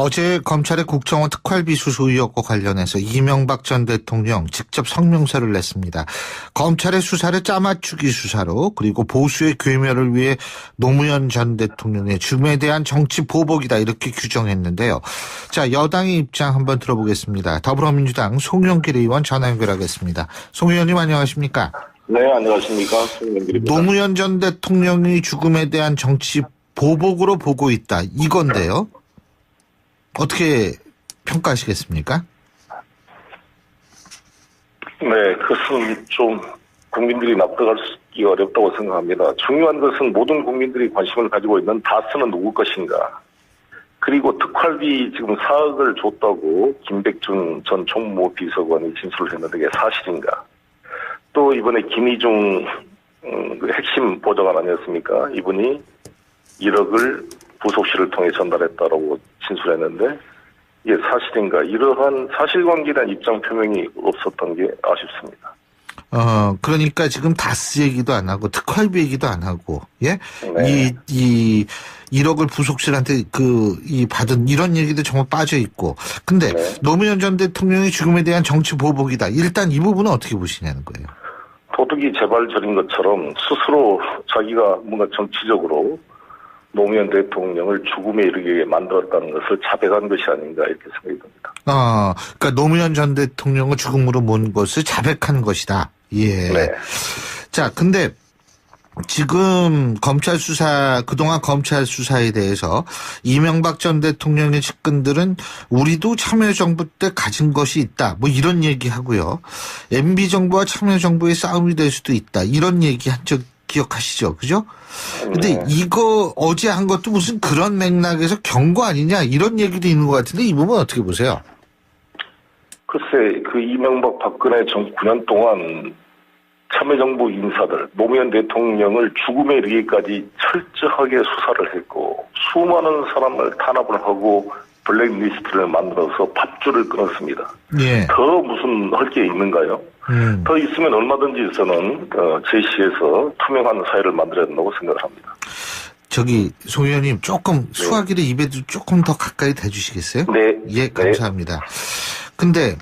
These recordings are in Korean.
어제 검찰의 국정원 특활비 수수 의혹과 관련해서 이명박 전 대통령 직접 성명서를 냈습니다. 검찰의 수사를 짜맞추기 수사로, 그리고 보수의 괴멸을 위해 노무현 전 대통령의 죽음에 대한 정치 보복이다, 이렇게 규정했는데요. 자, 여당의 입장 한번 들어보겠습니다. 더불어민주당 송영길 의원 전화 연결하겠습니다. 송 의원님 안녕하십니까? 네, 안녕하십니까. 송영길입니다. 노무현 전 대통령의 죽음에 대한 정치 보복으로 보고 있다, 이건데요. 어떻게 평가하시겠습니까? 네, 그것은 좀 국민들이 납득하기가 어렵다고 생각합니다. 중요한 것은 모든 국민들이 관심을 가지고 있는 다스는 누구 것인가. 그리고 특활비 지금 4억을 줬다고 김백준 전 총무 비서관이 진술을 했는데 그게 사실인가. 또 이번에 김희중 그 핵심 보좌관 아니었습니까? 이분이 1억을 부속실을 통해 전달했다라고 진술했는데 이게 사실인가. 이러한 사실관계에 대한 입장 표명이 없었던 게 아쉽습니다. 그러니까 지금 다스 얘기도 안 하고 특활비 얘기도 안 하고, 예? 네. 이 1억을 부속실한테 받은 이런 얘기도 정말 빠져 있고. 근데 네. 노무현 전 대통령의 죽음에 대한 정치 보복이다. 일단 이 부분은 어떻게 보시냐는 거예요. 도둑이 제발 저린 것처럼 스스로 자기가 뭔가 정치적으로 노무현 대통령을 죽음에 이르게 만들었다는 것을 자백한 것이 아닌가 이렇게 생각이 듭니다. 그러니까 노무현 전 대통령을 죽음으로 모은 것을 자백한 것이다. 예. 네. 자, 근데 지금 그동안 검찰 수사에 대해서 이명박 전 대통령의 측근들은 우리도 참여정부 때 가진 것이 있다, 뭐 이런 얘기 하고요. MB정부와 참여정부의 싸움이 될 수도 있다, 이런 얘기 한 적 기억하시죠? 그죠? 근데 네. 이거 어제 한 것도 무슨 그런 맥락에서 경고 아니냐, 이런 얘기도 있는 것 같은데 이 부분 어떻게 보세요? 글쎄, 그 이명박 박근혜 정부 9년 동안 참여정부 인사들, 노무현 대통령을 죽음에 이르기까지 철저하게 수사를 했고 수많은 사람을 탄압을 하고 블랙리스트를 만들어서 밧줄을 끊었습니다. 예. 더 무슨 할 게 있는가요? 더 있으면 얼마든지 저는 제시해서 투명한 사회를 만들어야 된다고 생각을 합니다. 송 의원님 조금 수화기를 입에도 조금 더 가까이 대주시겠어요? 네. 예, 감사합니다. 근데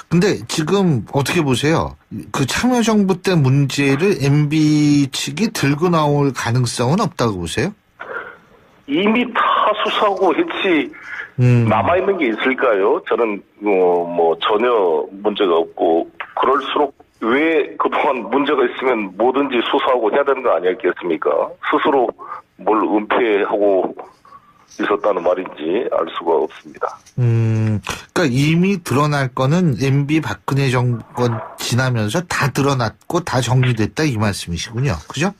근데 지금 어떻게 보세요? 그 참여정부 때 문제를 MB 측이 들고 나올 가능성은 없다고 보세요? 이미 다 수사하고 했지 남아있는 게 있을까요? 저는 전혀 문제가 없고, 그럴수록 왜 그동안 문제가 있으면 뭐든지 수사하고 해야 되는 거 아니었겠습니까? 스스로 뭘 은폐하고 있었다는 말인지 알 수가 없습니다. 그러니까 이미 드러날 거는 MB 박근혜 정권 지나면서 다 드러났고 다 정리됐다, 이 말씀이시군요. 그죠?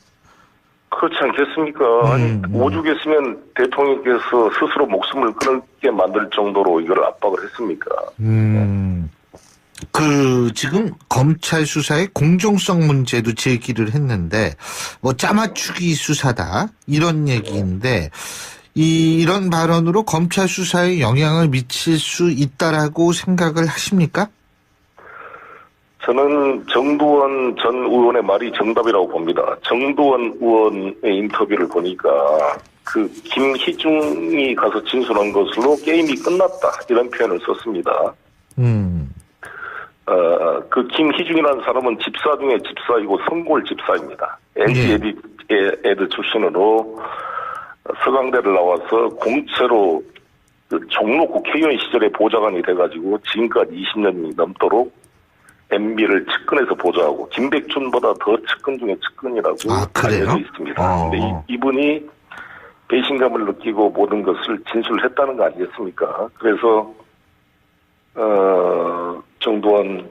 그렇지 않겠습니까? 아니, 오죽했으면 대통령께서 스스로 목숨을 끊게 만들 정도로 이걸 압박을 했습니까? 지금 검찰 수사의 공정성 문제도 제기를 했는데, 짜맞추기 수사다, 이런 얘기인데, 이런 발언으로 검찰 수사에 영향을 미칠 수 있다라고 생각을 하십니까? 저는 정두원 전 의원의 말이 정답이라고 봅니다. 정두원 의원의 인터뷰를 보니까 그 김희중이 가서 진술한 것으로 게임이 끝났다, 이런 표현을 썼습니다. 그 김희중이라는 사람은 집사 중에 집사이고 성골 집사입니다. LG 에드 출신으로 서강대를 나와서 공채로 종로 국회의원 시절에 보좌관이 돼가지고 지금까지 20년이 넘도록 MB를 측근에서 보좌하고 김백준보다 더 측근 중에 측근이라고 알려져 있습니다. 근데 이분이 배신감을 느끼고 모든 것을 진술했다는 거 아니겠습니까? 그래서 정두원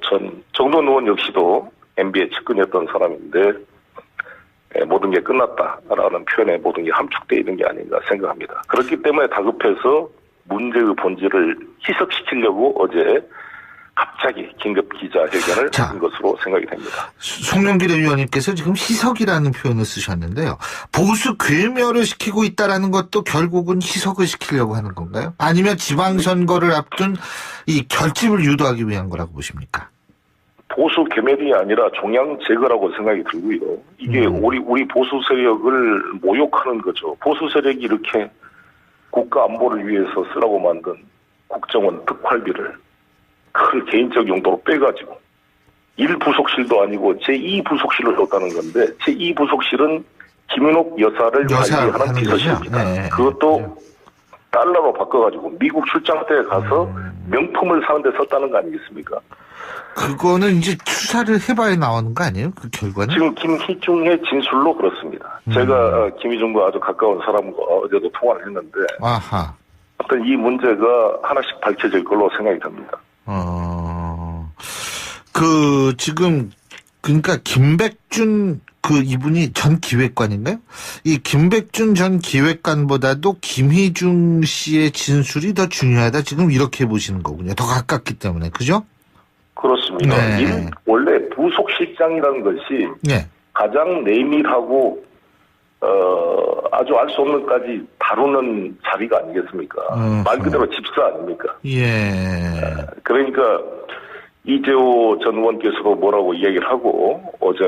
의원 역시도 MB의 측근이었던 사람인데 모든 게 끝났다라는 표현에 모든 게 함축되어 있는 게 아닌가 생각합니다. 그렇기 때문에 다급해서 문제의 본질을 희석시키려고 어제 갑자기 긴급 기자회견을 한 것으로 생각이 됩니다. 송영길 의원님께서 지금 희석이라는 표현을 쓰셨는데요. 보수 괴멸을 시키고 있다라는 것도 결국은 희석을 시키려고 하는 건가요? 아니면 지방선거를 앞둔 이 결집을 유도하기 위한 거라고 보십니까? 보수 괴멸이 아니라 종양 제거라고 생각이 들고요. 이게 우리 보수 세력을 모욕하는 거죠. 보수 세력이 이렇게 국가 안보를 위해서 쓰라고 만든 국정원 특활비를 그걸 개인적 용도로 빼가지고 1부속실도 아니고 제2부속실을 줬다는 건데 제2부속실은 김윤옥 여사를 관리하는 비서실입니다. 네. 그것도 달러로 바꿔가지고 미국 출장 때 가서 명품을 사는 데 썼다는 거 아니겠습니까? 그거는 이제 수사를 해봐야 나오는 거 아니에요? 그 결과는? 지금 김희중의 진술로 그렇습니다. 제가 김희중과 아주 가까운 사람과 어제도 통화를 했는데 아하. 어떤 이 문제가 하나씩 밝혀질 걸로 생각이 듭니다. 지금, 그러니까 김백준 이분이 전 기획관인가요? 이 김백준 전 기획관보다도 김희중 씨의 진술이 더 중요하다. 지금 이렇게 보시는 거군요. 더 가깝기 때문에. 그죠? 그렇습니다. 네. 원래 부속실장이라는 것이 네. 가장 내밀하고 아주 알 수 없는까지 다루는 자리가 아니겠습니까? 말 그대로 집사 아닙니까? 예. 그러니까 이재호 전 의원께서도 뭐라고 이야기를 하고 어제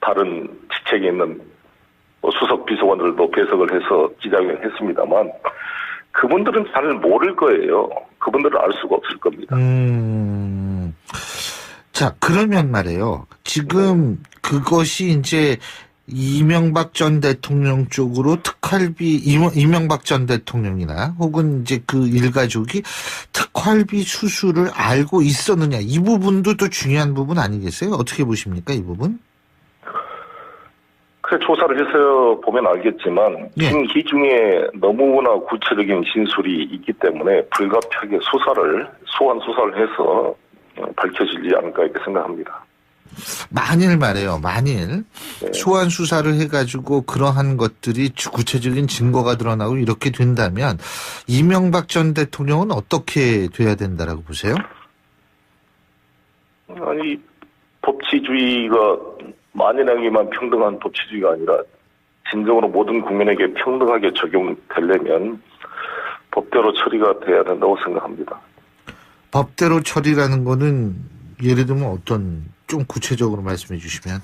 다른 직책에 있는 수석 비서관들도 배석을 해서 기자회견을 했습니다만 그분들은 잘 모를 거예요. 그분들은 알 수가 없을 겁니다. 자, 그러면 말이에요. 지금 그것이 이제 이명박 전 대통령 쪽으로 특활비, 이명박 전 대통령이나 혹은 이제 그 일가족이 특활비 수수를 알고 있었느냐. 이 부분도 또 중요한 부분 아니겠어요? 어떻게 보십니까, 이 부분? 그래, 조사를 해서 보면 알겠지만, 예. 김희중의 너무나 구체적인 진술이 있기 때문에 불가피하게 소환 수사를 해서 밝혀지지 않을까 이렇게 생각합니다. 만일 말이에요. 만일 네. 소환 수사를 해가지고 그러한 것들이 구체적인 증거가 드러나고 이렇게 된다면 이명박 전 대통령은 어떻게 돼야 된다라고 보세요? 아니, 법치주의가 만인에게만 평등한 법치주의가 아니라 진정으로 모든 국민에게 평등하게 적용되려면 법대로 처리가 돼야 된다고 생각합니다. 법대로 처리라는 거는 예를 들면 어떤, 좀 구체적으로 말씀해 주시면.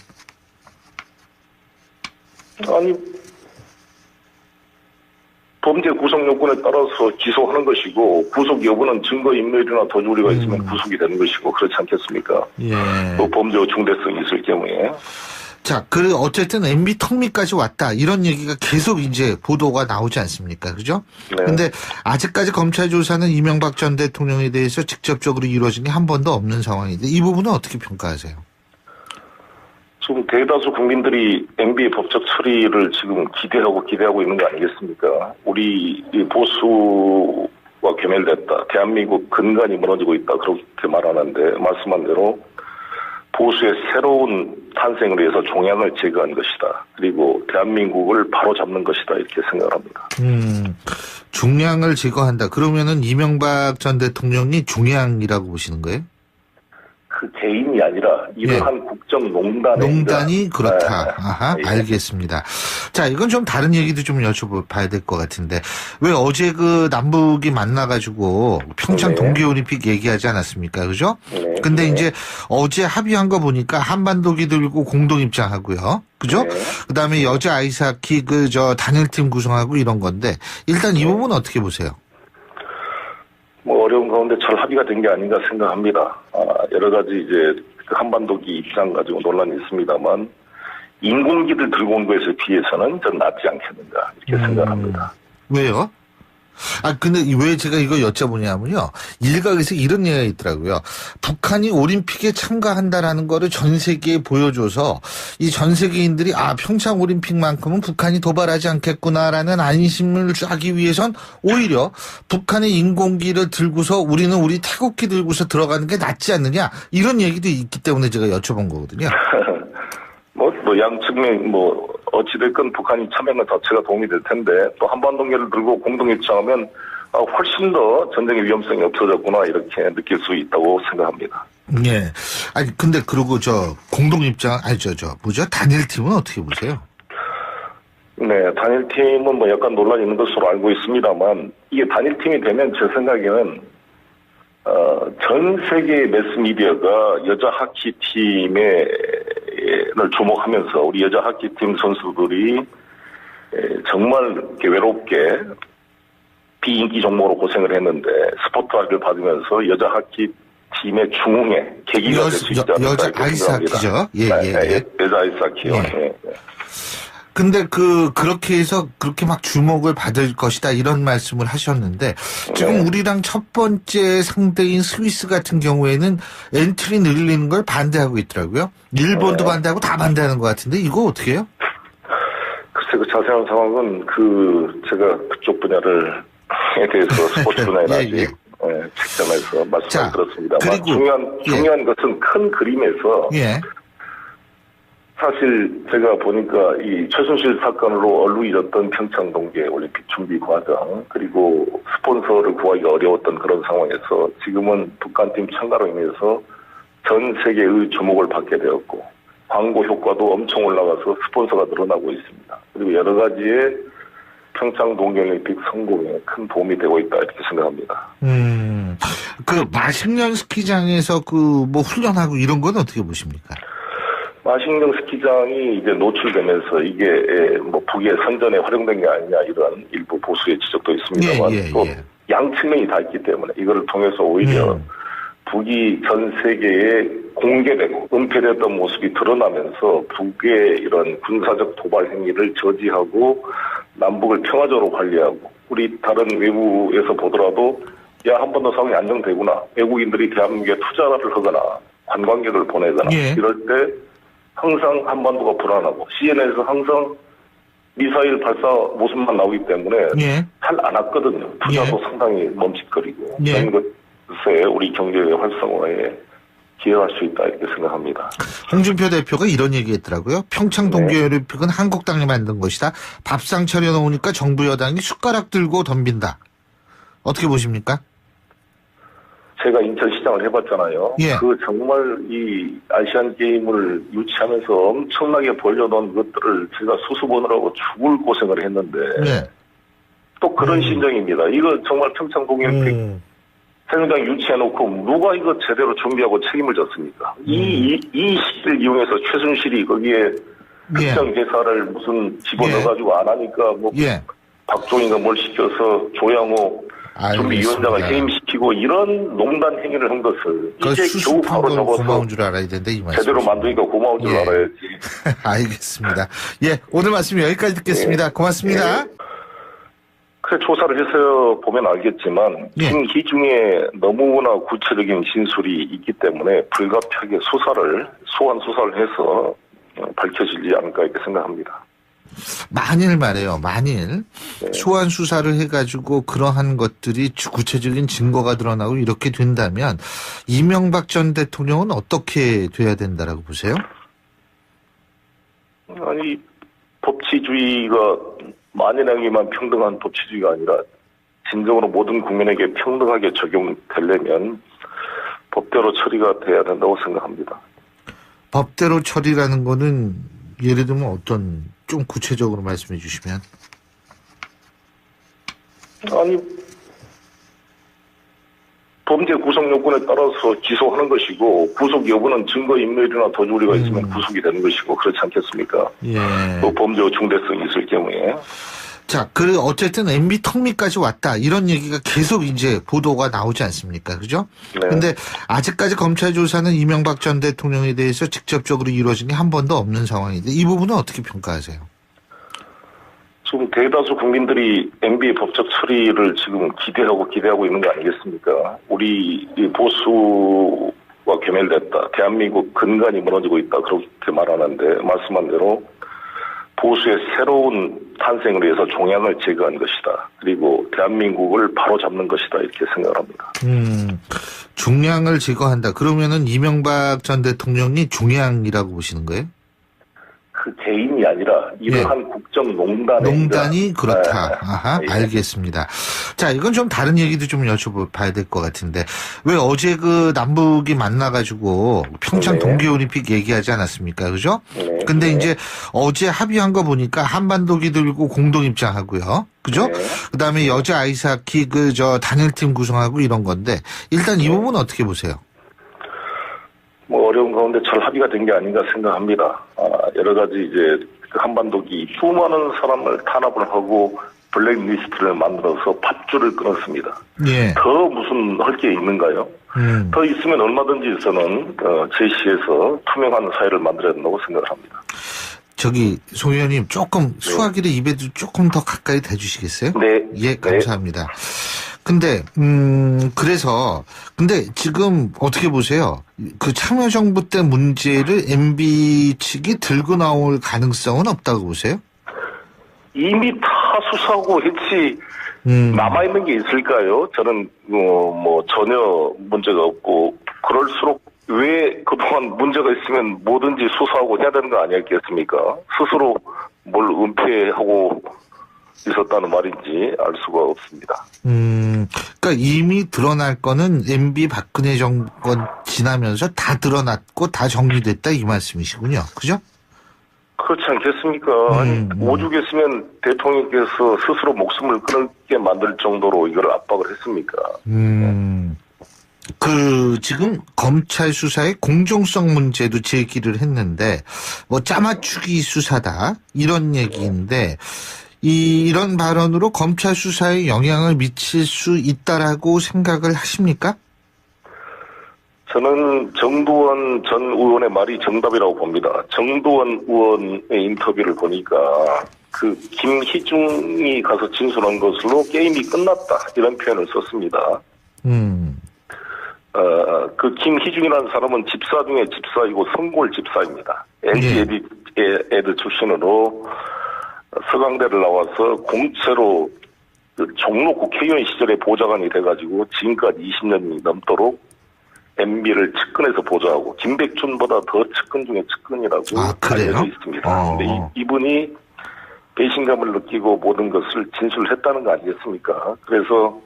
아니, 범죄 구성 요건에 따라서 기소하는 것이고 구속 여부는 증거인멸이나 도주우리가 있으면 구속이 되는 것이고 그렇지 않겠습니까? 예. 또 범죄의 중대성이 있을 경우에. 자, 어쨌든 MB 턱밑까지 왔다. 이런 얘기가 계속 이제 보도가 나오지 않습니까? 그죠? 네. 근데 아직까지 검찰 조사는 이명박 전 대통령에 대해서 직접적으로 이루어진 게 한 번도 없는 상황인데 이 부분은 어떻게 평가하세요? 지금 대다수 국민들이 MB의 법적 처리를 지금 기대하고 있는 거 아니겠습니까? 우리 보수와 괴멸됐다. 대한민국 근간이 무너지고 있다. 그렇게 말하는데 말씀한 대로 보수의 새로운 탄생을 위해서 종양을 제거한 것이다. 그리고 대한민국을 바로잡는 것이다. 이렇게 생각을 합니다. 종양을 제거한다. 그러면은 이명박 전 대통령이 종양이라고 보시는 거예요? 그 개인이 아니라 이러한 농단이 그렇다. 네. 아하, 예. 알겠습니다. 자, 이건 좀 다른 얘기도 좀 여쭤봐야 될 것 같은데 왜 어제 그 남북이 만나가지고 평창 네. 동계올림픽 얘기하지 않았습니까? 그죠? 네. 근데 네. 이제 어제 합의한 거 보니까 한반도기 들고 공동 입장하고요. 그죠? 네. 그다음에 여자 아이스하키 단일팀 구성하고 이런 건데 일단 이 부분 어떻게 보세요? 어려운 가운데 잘 합의가 된 게 아닌가 생각합니다. 여러 가지 이제 한반도기 입장 가지고 논란이 있습니다만 인공기를 들고 온 것에 비해서는 좀 낫지 않겠는가 이렇게 생각합니다. 왜요? 근데 왜 제가 이거 여쭤보냐면요. 일각에서 이런 얘기가 있더라고요. 북한이 올림픽에 참가한다라는 거를 전 세계에 보여줘서 이 전 세계인들이 평창 올림픽만큼은 북한이 도발하지 않겠구나라는 안심을 하기 위해선 오히려 북한의 인공기를 들고서 우리는 우리 태국기 들고서 들어가는 게 낫지 않느냐 이런 얘기도 있기 때문에 제가 여쭤본 거거든요. 양측면 어찌됐건 북한이 참여하는 자체가 도움이 될 텐데 또 한반도계를 들고 공동 입장하면 훨씬 더 전쟁의 위험성이 없어졌구나 이렇게 느낄 수 있다고 생각합니다. 예. 근데 그러고 공동 입장 단일팀은 어떻게 보세요? 네, 단일팀은 약간 논란이 있는 것으로 알고 있습니다만 이게 단일팀이 되면 제 생각에는 전 세계 매스미디어가 여자 하키팀을 주목하면서 우리 여자 하키팀 선수들이 정말 이렇게 외롭게 비인기 종목으로 고생을 했는데 스포트라이트를 받으면서 여자 하키 팀의 중흥에 계기가 될 수 있지 않을까 여자 이렇게 아이스하키죠. 생각합니다. 예. 여자 아이스하키요. 예. 근데 그렇게 해서 그렇게 막 주목을 받을 것이다 이런 말씀을 하셨는데 지금 우리랑 첫 번째 상대인 스위스 같은 경우에는 엔트리 늘리는 걸 반대하고 있더라고요. 일본도 반대하고 다 반대하는 것 같은데 이거 어떻게 해요? 글쎄 그 자세한 상황은 제가 그쪽 분야를 에 대해서 스포츠 분야에 아직 책장에서 말씀을 드렸습니다. 그리고 중요한 것은 큰 그림에서 사실 제가 보니까 이 최순실 사건으로 얼룩이졌던 평창 동계 올림픽 준비 과정 그리고 스폰서를 구하기가 어려웠던 그런 상황에서 지금은 북한팀 참가로 인해서 전 세계의 주목을 받게 되었고 광고 효과도 엄청 올라가서 스폰서가 늘어나고 있습니다. 그리고 여러 가지의 평창 동계올림픽 성공에 큰 도움이 되고 있다 이렇게 생각합니다. 그 마식령 스키장에서 뭐 훈련하고 이런 건 어떻게 보십니까? 마식령 스키장이 이제 노출되면서 이게 뭐 북의 선전에 활용된 게 아니냐 이런 일부 보수의 지적도 있습니다만 또 양측면이 다 있기 때문에 이거를 통해서 오히려 북이 전 세계에 공개되고 은폐됐던 모습이 드러나면서 북의 이런 군사적 도발 행위를 저지하고 남북을 평화적으로 관리하고 우리 다른 외부에서 보더라도 한 번 더 상황이 안정되구나. 외국인들이 대한민국에 투자를 하거나 관광객을 보내거나 이럴 때 항상 한반도가 불안하고 CNN에서 항상 미사일 발사 모습만 나오기 때문에 잘 안 왔거든요. 투자도 상당히 멈칫거리고 그런 것에 우리 경제의 활성화에 기여할 수 있다 이렇게 생각합니다. 홍준표 대표가 이런 얘기했더라고요. 평창 동계올림픽은 한국 땅이 만든 것이다. 밥상 차려놓으니까 정부 여당이 숟가락 들고 덤빈다. 어떻게 보십니까? 제가 인천시장을 해봤잖아요. 그 정말 이 아시안 게임을 유치하면서 엄청나게 벌려놓은 것들을 제가 수습하느라고 죽을 고생을 했는데 또 그런 심정입니다. 이거 정말 평창 동계올림픽 행정 유치해놓고 누가 이거 제대로 준비하고 책임을 졌습니까? 이 시기를 이용해서 최순실이 거기에 특정 회사를 무슨 집어넣어가지고 안 하니까 뭐 박종희가 뭘 시켜서 조양호 준비위원장을 해임시키고 이런 농단 행위를 한 것을 이제 겨우 바로 잡아서 고마운 줄 알아야 되는데 이 말씀 제대로 만드니까 고마운 줄 알아야지. 알겠습니다. 오늘 말씀 여기까지 듣겠습니다. 고맙습니다. 조사를 해서 보면 알겠지만 김희중의 너무나 구체적인 진술이 있기 때문에 불가피하게 소환 수사를 해서 밝혀지지 않을까 이렇게 생각합니다. 만일 소환 수사를 해가지고 그러한 것들이 구체적인 증거가 드러나고 이렇게 된다면 이명박 전 대통령은 어떻게 돼야 된다라고 보세요? 아니 법치주의가 만인에게만 평등한 법치주의가 아니라 진정으로 모든 국민에게 평등하게 적용되려면 법대로 처리가 돼야 된다고 생각합니다. 법대로 처리라는 거는 예를 들면 어떤 좀 구체적으로 말씀해 주시면? 아니 범죄 구성 요건에 따라서 기소하는 것이고 구속 여부는 증거인멸이나 도주리가 있으면 구속이 되는 것이고 그렇지 않겠습니까? 또 범죄의 중대성이 있을 경우에. 자, 어쨌든 MB 턱밑까지 왔다 이런 얘기가 계속 이제 보도가 나오지 않습니까? 그죠? 근데 아직까지 검찰 조사는 이명박 전 대통령에 대해서 직접적으로 이루어진 게 한 번도 없는 상황인데 이 부분은 어떻게 평가하세요? 지금 대다수 국민들이 MB의 법적 처리를 지금 기대하고 있는 거 아니겠습니까? 우리 보수와 괴멸됐다. 대한민국 근간이 무너지고 있다. 그렇게 말하는데 말씀한 대로 보수의 새로운 탄생을 위해서 종양을 제거한 것이다. 그리고 대한민국을 바로잡는 것이다. 이렇게 생각을 합니다. 종양을 제거한다. 그러면은 이명박 전 대통령이 종양이라고 보시는 거예요? 그 개인이 아니라 이러한 농단이 그렇다. 아하, 알겠습니다. 자, 이건 좀 다른 얘기도 좀 여쭤봐야 될 것 같은데 왜 어제 남북이 만나가지고 평창 동계올림픽 얘기하지 않았습니까? 그죠? 근데 이제 어제 합의한 거 보니까 한반도기 들고 공동 입장하고요. 그죠? 그다음에 여자 아이스하키 단일팀 구성하고 이런 건데 일단 이 부분은 어떻게 보세요? 어려운 가운데 잘 합의가 된 게 아닌가 생각합니다. 여러 가지 이제 한반도기 수많은 사람을 탄압을 하고 블랙리스트를 만들어서 밧줄을 끊었습니다. 예. 더 무슨 할 게 있는가요? 더 있으면 얼마든지 저는 제시해서 투명한 사회를 만들어야 된다고 생각을 합니다. 저기 송 의원님 조금 수화기를 입에도 조금 더 가까이 대주시겠어요? 네. 예, 감사합니다. 근데 그래서 근데 지금 어떻게 보세요? 그 참여정부 때 문제를 MB 측이 들고 나올 가능성은 없다고 보세요? 이미 다 수사하고 했지 남아있는 게 있을까요? 저는 뭐 전혀 문제가 없고 그럴수록 왜 그동안 문제가 있으면 뭐든지 수사하고 해야 되는 거 아니었겠습니까? 스스로 뭘 은폐하고 있었다는 말인지 알 수가 없습니다. 그러니까 이미 드러날 거는 MB 박근혜 정권 지나면서 다 드러났고 다 정리됐다 이 말씀이시군요. 그죠? 그렇지 않겠습니까? 아니, 오죽했으면 대통령께서 스스로 목숨을 끊게 만들 정도로 이걸 압박을 했습니까? 지금 검찰 수사의 공정성 문제도 제기를 했는데, 뭐, 짜맞추기 수사다, 이런 얘기인데, 이런 발언으로 검찰 수사에 영향을 미칠 수 있다라고 생각을 하십니까? 저는 정두원 전 의원의 말이 정답이라고 봅니다. 정두원 의원의 인터뷰를 보니까 그 김희중이 가서 진술한 것으로 게임이 끝났다 이런 표현을 썼습니다. 그 김희중이라는 사람은 집사 중에 집사이고 성골 집사입니다. LG 에드 출신으로 서강대를 나와서 공채로 그 종로 국회의원 시절에 보좌관이 돼가지고 지금까지 20년이 넘도록 MB를 측근에서 보좌하고 김백준보다 더 측근 중에 측근이라고 알려져 있습니다. 근데 이분이 배신감을 느끼고 모든 것을 진술했다는 거 아니겠습니까? 그래서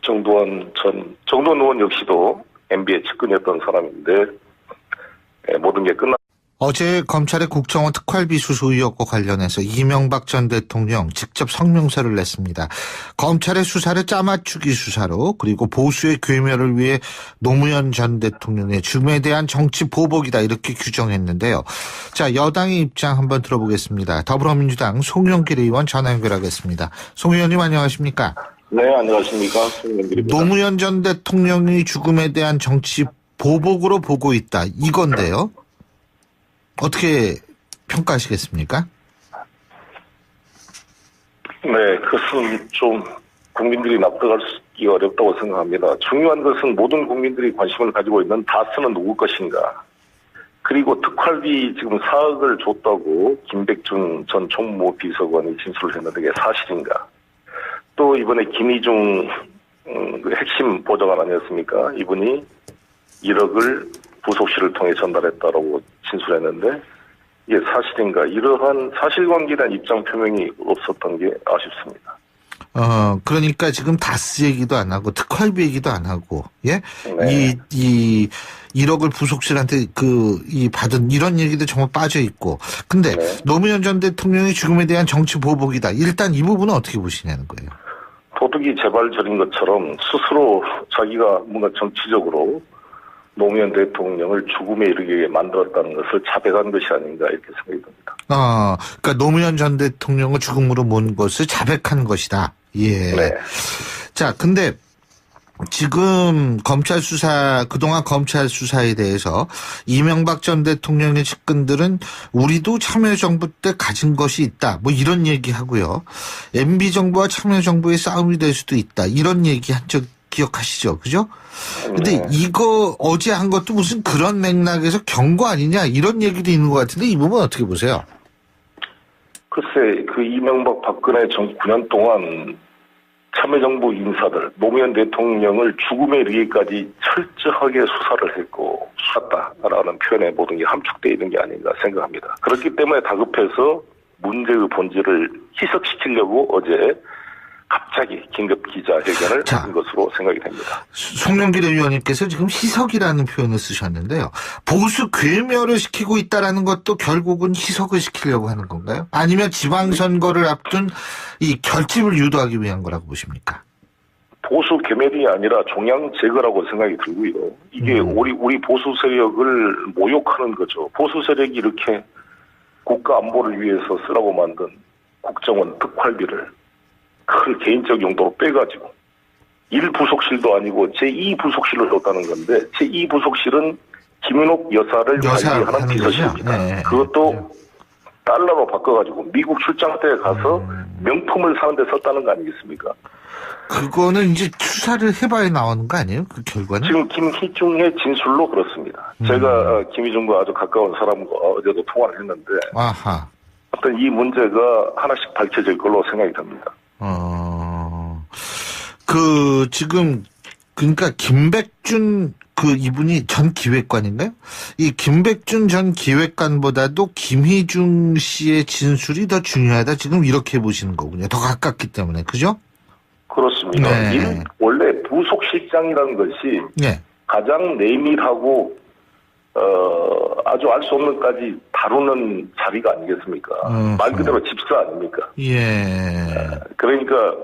정두원 의원 역시도 MB의 측근이었던 사람인데 모든 게 끝났. 어제 검찰의 국정원 특활비 수수 의혹과 관련해서 이명박 전 대통령 직접 성명서를 냈습니다. 검찰의 수사를 짜맞추기 수사로 그리고 보수의 괴멸을 위해 노무현 전 대통령의 죽음에 대한 정치 보복이다 이렇게 규정했는데요. 자, 여당의 입장 한번 들어보겠습니다. 더불어민주당 송영길 의원 전화 연결하겠습니다. 송 의원님 안녕하십니까? 네, 안녕하십니까. 송영길입니다. 노무현 전 대통령의 죽음에 대한 정치 보복으로 보고 있다 이건데요. 어떻게 평가하시겠습니까? 네, 그것은 좀 국민들이 납득하기 어렵다고 생각합니다. 중요한 것은 모든 국민들이 관심을 가지고 있는 다스는 누구 것인가. 그리고 특활비 지금 4억을 줬다고 김백준 전 총무비서관이 진술을 했는데 그게 사실인가. 또 이번에 김희중 핵심 보좌관 아니었습니까? 이분이 1억을 부속실을 통해 전달했다라고 진술했는데 이게 사실인가? 이러한 사실관계에 대한 입장 표명이 없었던 게 아쉽습니다. 그러니까 지금 다스 얘기도 안 하고 특활비 얘기도 안 하고, 예? 네. 이 1억을 부속실한테 받은 이런 얘기도 정말 빠져 있고. 근데 네. 노무현 전 대통령의 죽음에 대한 정치 보복이다. 일단 이 부분은 어떻게 보시냐는 거예요. 도둑이 제발 저린 것처럼 스스로 자기가 뭔가 정치적으로 노무현 대통령을 죽음에 이르게 만들었다는 것을 자백한 것이 아닌가 이렇게 생각이 듭니다. 그러니까 노무현 전 대통령을 죽음으로 모은 것을 자백한 것이다. 예. 네. 자, 근데 지금 그동안 검찰 수사에 대해서 이명박 전 대통령의 측근들은 우리도 참여정부 때 가진 것이 있다. 뭐 이런 얘기 하고요. MB정부와 참여정부의 싸움이 될 수도 있다. 이런 얘기 한 적 기억하시죠? 그죠? 근데 이거 어제 한 것도 무슨 그런 맥락에서 경고 아니냐 이런 얘기도 있는 것 같은데 이 부분 어떻게 보세요? 글쎄 그 이명박 박근혜 정부 9년 동안 참여정부 인사들 노무현 대통령을 죽음에 이르기까지 철저하게 수사를 했고 수사했다라는 표현에 모든 게 함축되어 있는 게 아닌가 생각합니다. 그렇기 때문에 다급해서 문제의 본질을 희석시키려고 어제 갑자기 긴급 기자회견을 한 것으로 생각이 됩니다. 송영길 의원님께서 지금 희석이라는 표현을 쓰셨는데요. 보수 괴멸을 시키고 있다라는 것도 결국은 희석을 시키려고 하는 건가요? 아니면 지방선거를 앞둔 이 결집을 유도하기 위한 거라고 보십니까? 보수 괴멸이 아니라 종양 제거라고 생각이 들고요. 이게 우리 보수 세력을 모욕하는 거죠. 보수 세력이 이렇게 국가 안보를 위해서 쓰라고 만든 국정원 특활비를 그 개인적 용도로 빼가지고 1부속실도 아니고 제2부속실로 줬다는 건데 제2부속실은 김윤옥 여사를 관리하는 하는 비서실입니다. 거죠? 네. 그것도 달러로 바꿔가지고 미국 출장 때 가서 명품을 사는 데 썼다는 거 아니겠습니까? 그거는 이제 수사를 해봐야 나오는 거 아니에요? 그 결과는? 지금 김희중의 진술로 그렇습니다. 제가 김희중과 아주 가까운 사람과 어제도 통화를 했는데 아하. 어떤 이 문제가 하나씩 밝혀질 걸로 생각이 듭니다. 지금, 그러니까 김백준 이분이 전 기획관인가요? 이 김백준 전 기획관보다도 김희중 씨의 진술이 더 중요하다. 지금 이렇게 보시는 거군요. 더 가깝기 때문에. 그죠? 그렇습니다. 네. 원래 부속실장이라는 것이 네. 가장 내밀하고 아주 알 수 없는까지 다루는 자리가 아니겠습니까? 말 그대로 집사 아닙니까? 예. 그러니까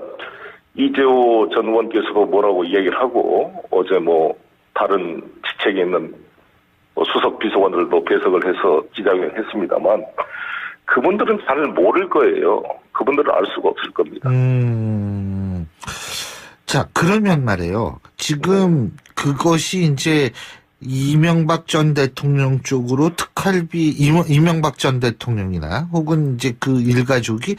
이재호 전 의원께서도 뭐라고 이야기를 하고 어제 다른 직책에 있는 수석 비서관들도 배석을 해서 기자회견을 했습니다만 그분들은 잘 모를 거예요. 그분들은 알 수가 없을 겁니다. 자, 그러면 말이에요. 지금 그것이 이제 이명박 전 대통령 쪽으로 특활비, 이명박 전 대통령이나 혹은 이제 그 일가족이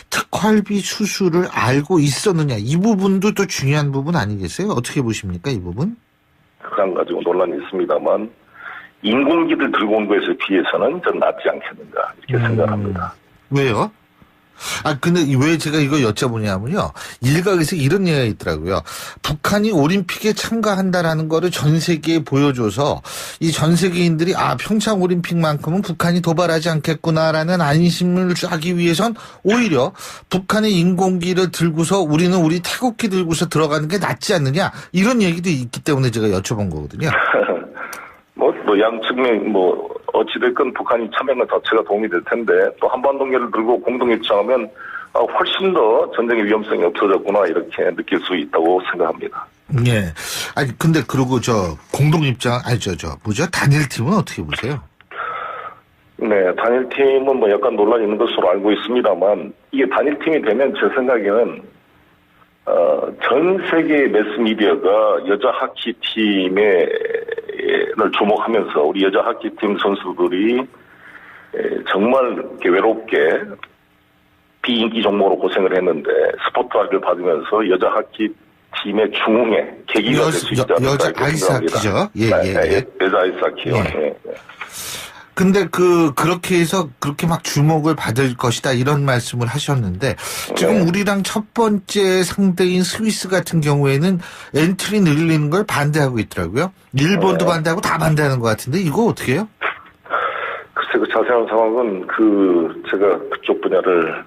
특활비 수수를 알고 있었느냐. 이 부분도 또 중요한 부분 아니겠어요? 어떻게 보십니까, 이 부분? 그런 가지고 논란이 있습니다만 인공기를 들고 온 것에 비해서는 좀 낫지 않겠는가 이렇게 생각합니다. 왜요? 근데 왜 제가 이거 여쭤보냐면요. 일각에서 이런 얘기가 있더라고요. 북한이 올림픽에 참가한다라는 거를 전 세계에 보여줘서 이 전 세계인들이 평창 올림픽만큼은 북한이 도발하지 않겠구나라는 안심을 하기 위해선 오히려 북한의 인공기를 들고서 우리는 우리 태극기 들고서 들어가는 게 낫지 않느냐. 이런 얘기도 있기 때문에 제가 여쭤본 거거든요. 양측면 어찌됐건 북한이 참여한 것 자체가 도움이 될 텐데 또 한반도계를 들고 공동 입장하면 훨씬 더 전쟁의 위험성이 없어졌구나 이렇게 느낄 수 있다고 생각합니다. 예. 근데 그러고 공동 입장 단일팀은 어떻게 보세요? 네, 단일팀은 약간 논란이 있는 것으로 알고 있습니다만 이게 단일팀이 되면 제 생각에는 전 세계 매스미디어가 여자 하키팀을 주목하면서 우리 여자 하키팀 선수들이 정말 이렇게 외롭게 비인기 종목으로 고생을 했는데 스포트라이트를 받으면서 여자 하키팀의 중흥에 계기가 될 수 있지 않을까 여자 이렇게 아이스하키죠. 생각합니다. 예. 여자 아이스하키요. 예. 근데 그렇게 해서 그렇게 막 주목을 받을 것이다 이런 말씀을 하셨는데 지금 우리랑 첫 번째 상대인 스위스 같은 경우에는 엔트리 늘리는 걸 반대하고 있더라고요. 일본도 반대하고 다 반대하는 것 같은데 이거 어떻게 해요? 글쎄 그 자세한 상황은 제가 그쪽 분야를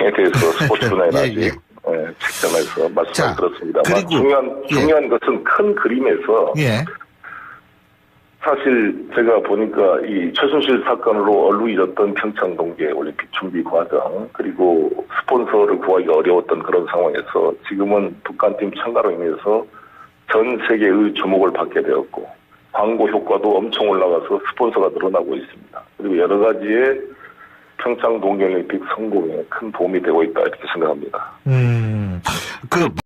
에 대해서 스포츠 분야에 아직 책정해서 말씀을 들었습니다만 중요한 것은 큰 그림에서 사실 제가 보니까 이 최순실 사건으로 얼룩이졌던 평창 동계 올림픽 준비 과정 그리고 스폰서를 구하기가 어려웠던 그런 상황에서 지금은 북한팀 참가로 인해서 전 세계의 주목을 받게 되었고 광고 효과도 엄청 올라가서 스폰서가 늘어나고 있습니다. 그리고 여러 가지의 평창 동계올림픽 성공에 큰 도움이 되고 있다 이렇게 생각합니다.